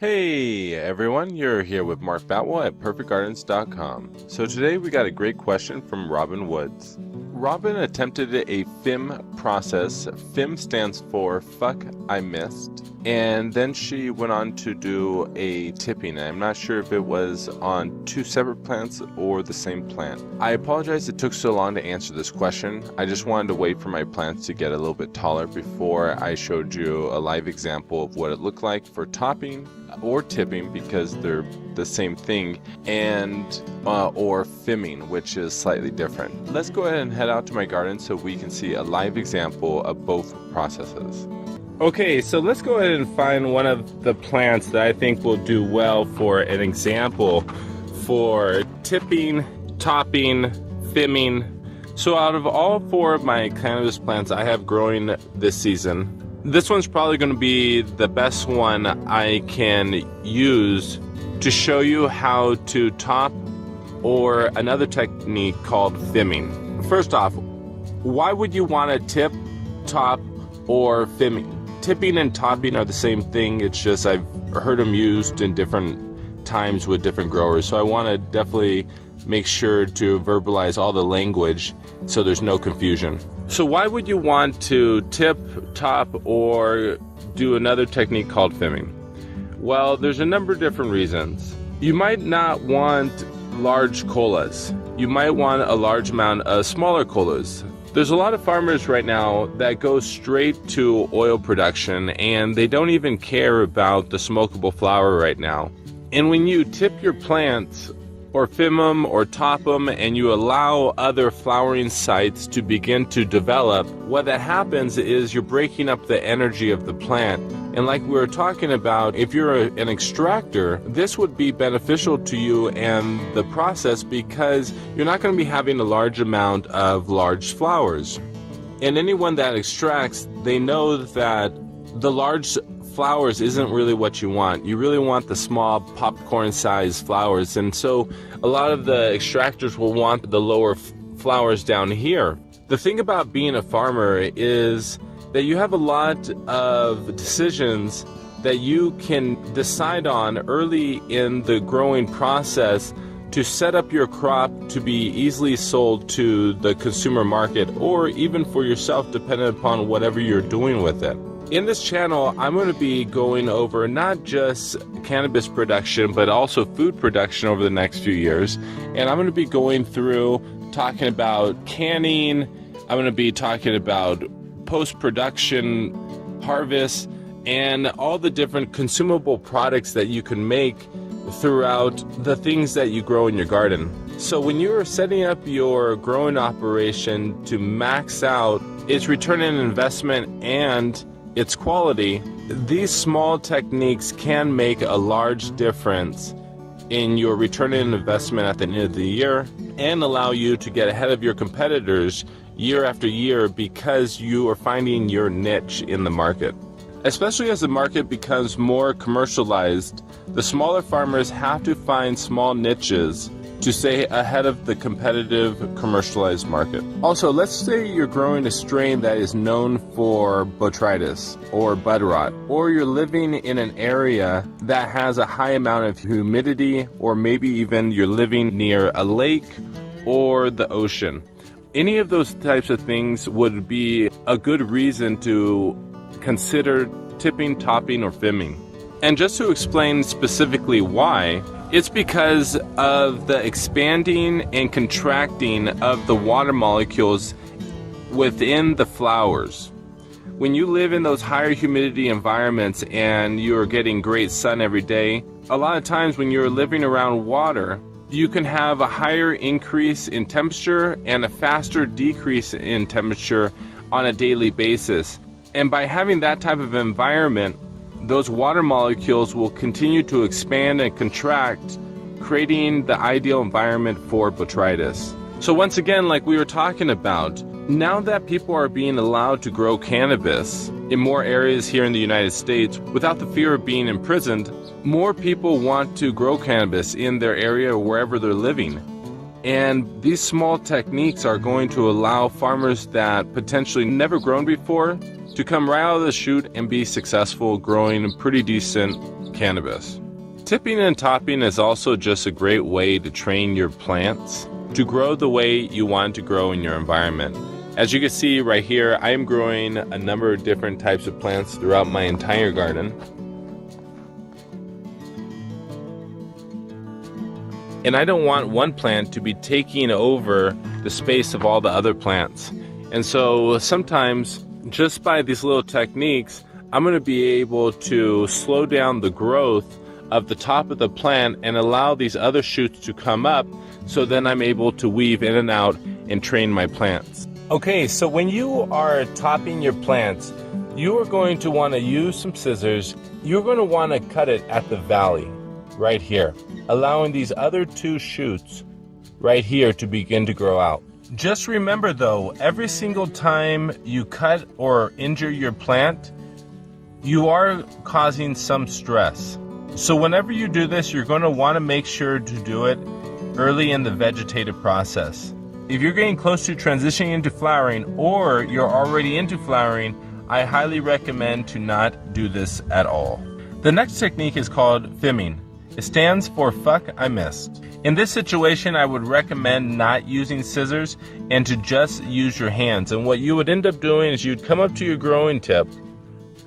Hey everyone, you're here with Mark Batwell at perfectgardens.com. So today we got a great question from Robin Woods. Robin attempted a FIM process. FIM stands for Fuck I Missed. And then she went on to do a tipping. I'm not sure if it was on two separate plants or the same plant. I apologize it took so long to answer this question. I just wanted to wait for my plants to get a little bit taller before I showed you a live example of what it looked like for topping or tipping, because they're the same thing, and or FIMing, which is slightly different. Let's go ahead and head out to my garden so we can see a live example of both processes. Okay, so let's go ahead and find one of the plants that I think will do well for an example for tipping, topping, FIMing. So out of all four of my cannabis plants I have growing this season, this one's probably going to be the best one I can use to show you how to top, or another technique called FIMing. First off, why would you want to tip, top, or FIMing? Tipping and topping are the same thing, it's just I've heard them used in different times with different growers, so I want to definitely make sure to verbalize all the language so there's no confusion. So why would you want to tip, top, or do another technique called FIMing? Well, there's a number of different reasons. You might not want large colas. You might want a large amount of smaller colas. There's a lot of farmers right now that go straight to oil production, and they don't even care about the smokable flower right now. And when you tip your plants, or FIM them or top them, and you allow other flowering sites to begin to develop, what that happens is you're breaking up the energy of the plant. And like we were talking about, if you're an extractor, this would be beneficial to you and the process, because you're not going to be having a large amount of large flowers. And anyone that extracts, they know that the large flowers isn't really what you want. You really want the small popcorn-sized flowers, and so a lot of the extractors will want the lower flowers down here. The thing about being a farmer is that you have a lot of decisions that you can decide on early in the growing process to set up your crop to be easily sold to the consumer market, or even for yourself, depending upon whatever you're doing with it. In this channel, I'm going to be going over not just cannabis production, but also food production over the next few years. And I'm going to be going through talking about canning. I'm going to be talking about post-production harvest and all the different consumable products that you can make throughout the things that you grow in your garden. So when you're setting up your growing operation to max out its return on investment and its quality, these small techniques can make a large difference in your return on investment at the end of the year, and allow you to get ahead of your competitors year after year, because you are finding your niche in the market. Especially as the market becomes more commercialized, the smaller farmers have to find small niches to stay ahead of the competitive commercialized market. Also, let's say you're growing a strain that is known for botrytis or bud rot, or you're living in an area that has a high amount of humidity, or maybe even you're living near a lake or the ocean. Any of those types of things would be a good reason to consider tipping, topping, or FIMing. And just to explain specifically why, it's because of the expanding and contracting of the water molecules within the flowers. When you live in those higher humidity environments and you're getting great sun every day, a lot of times when you're living around water, you can have a higher increase in temperature and a faster decrease in temperature on a daily basis. And by having that type of environment, those water molecules will continue to expand and contract, creating the ideal environment for botrytis. So once again, like we were talking about, now that people are being allowed to grow cannabis in more areas here in the United States without the fear of being imprisoned, more people want to grow cannabis in their area or wherever they're living. And these small techniques are going to allow farmers that potentially never grown before to come right out of the chute and be successful growing pretty decent cannabis. Tipping and topping is also just a great way to train your plants to grow the way you want to grow in your environment. As you can see right here, I am growing a number of different types of plants throughout my entire garden. And I don't want one plant to be taking over the space of all the other plants. And so sometimes, just by these little techniques, I'm going to be able to slow down the growth of the top of the plant and allow these other shoots to come up, so then I'm able to weave in and out and train my plants. Okay, so when you are topping your plants, you are going to want to use some scissors. You're going to want to cut it at the valley right here, allowing these other two shoots right here to begin to grow out. Just remember though, every single time you cut or injure your plant, you are causing some stress. So whenever you do this, you're going to want to make sure to do it early in the vegetative process. If you're getting close to transitioning into flowering, or you're already into flowering, I highly recommend to not do this at all. The next technique is called FIMing. It stands for fuck I missed. In this situation, I would recommend not using scissors and to just use your hands. And what you would end up doing is you'd come up to your growing tip,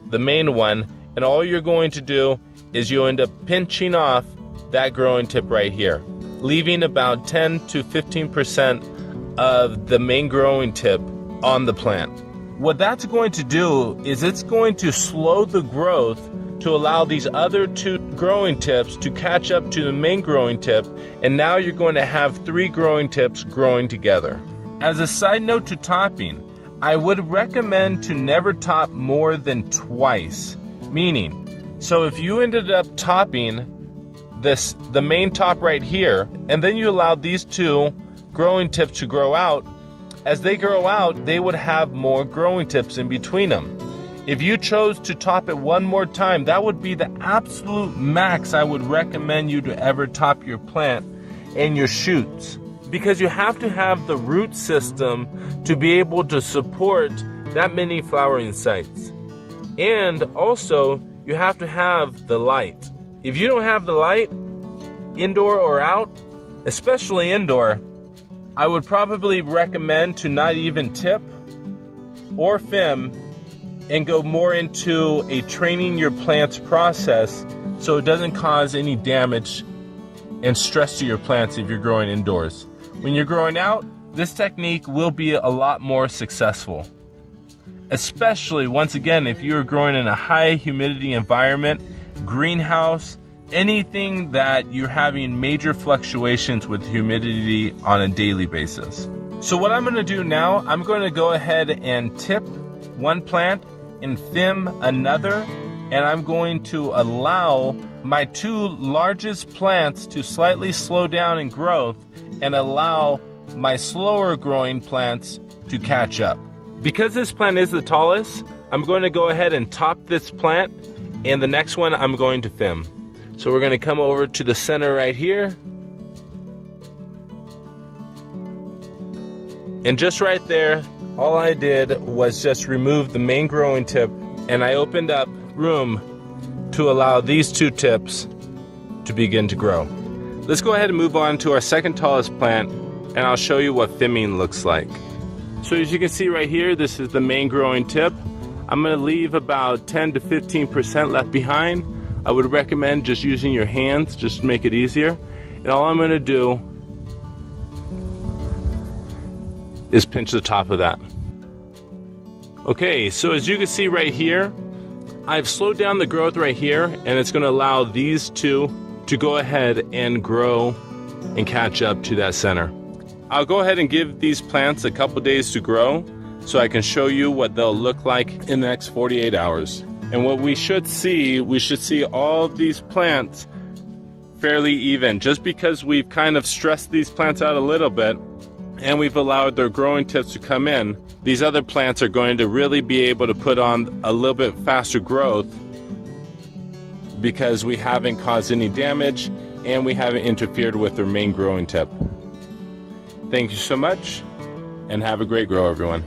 the main one, and all you're going to do is you end up pinching off that growing tip right here, leaving about 10 to 15% of the main growing tip on the plant. What that's going to do is it's going to slow the growth to allow these other two growing tips to catch up to the main growing tip, and now you're going to have 3 growing tips growing together. As a side note to topping, I would recommend to never top more than twice. Meaning, so if you ended up topping the main top right here, and then you allowed these 2 growing tips to grow out, as they grow out, they would have more growing tips in between them. If you chose to top it one more time, that would be the absolute max I would recommend you to ever top your plant and your shoots, because you have to have the root system to be able to support that many flowering sites. And also, you have to have the light. If you don't have the light, indoor or out, especially indoor, I would probably recommend to not even tip or FIM and go more into a training your plants process so it doesn't cause any damage and stress to your plants if you're growing indoors. When you're growing out, this technique will be a lot more successful. Especially, once again, if you're growing in a high humidity environment, greenhouse, anything that you're having major fluctuations with humidity on a daily basis. So what I'm going to do now, I'm going to go ahead and tip one plant and FIM another, and I'm going to allow my 2 largest plants to slightly slow down in growth and allow my slower growing plants to catch up. Because this plant is the tallest, I'm going to go ahead and top this plant, and the next one I'm going to FIM. So we're going to come over to the center right here. And just right there, all I did was just remove the main growing tip, and I opened up room to allow these 2 tips to begin to grow. Let's go ahead and move on to our second tallest plant, and I'll show you what FIMing looks like. So as you can see right here, this is the main growing tip. I'm going to leave about 10 to 15% left behind. I would recommend just using your hands just to make it easier. And all I'm going to do is pinch the top of that. Okay, so as you can see right here, I've slowed down the growth right here, and it's going to allow these 2 to go ahead and grow and catch up to that center. I'll go ahead and give these plants a couple days to grow so I can show you what they'll look like in the next 48 hours. And what we should see all of these plants fairly even. Just because we've kind of stressed these plants out a little bit and we've allowed their growing tips to come in, these other plants are going to really be able to put on a little bit faster growth because we haven't caused any damage and we haven't interfered with their main growing tip. Thank you so much, and have a great grow, everyone.